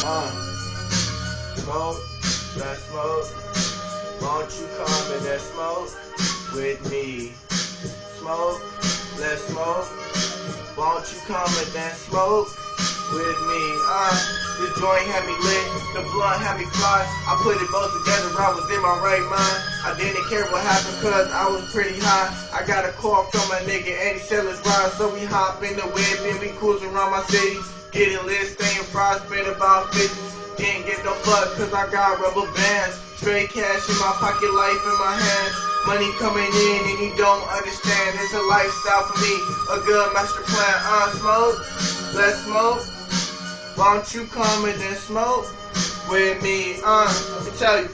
Smoke, let's smoke. Won't you come and let's smoke with me? Smoke, let's smoke. Won't you come and then smoke with me? The joint had me lit, the blunt had me fly. I put it both together, I was in my right mind. I didn't care what happened cause I was pretty high. I got a call from my nigga and he said let's ride. So we hop in the whip and we cruising around my city. Getting lit, staying fried, spend about 50. Didn't get no fuck cause I got rubber bands. Straight cash in my pocket, life in my hands. Money coming in and you don't understand. It's a lifestyle for me, a good master plan. Smoke, let's smoke. Won't you come and then smoke with me? Let me tell you.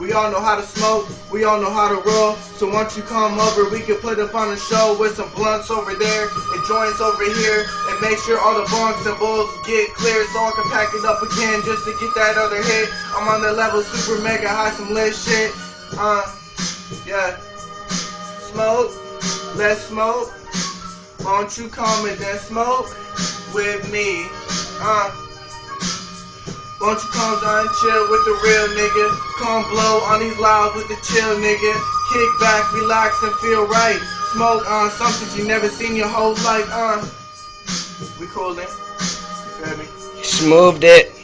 We all know how to smoke, we all know how to roll. So once you come over, we can put up on a show with some blunts over there and joints over here, and make sure all the bonks and bowls get clear so I can pack it up again just to get that other hit. I'm on the level super mega high, some lit shit. Yeah. Smoke, let's smoke. Won't you come and then smoke with me? Won't you come down and chill with the real nigga? Come blow on these louds with the chill nigga. Kick back, relax and feel right. Smoke on something you never seen your whole life. We coolin', you feel me? Smoothed it.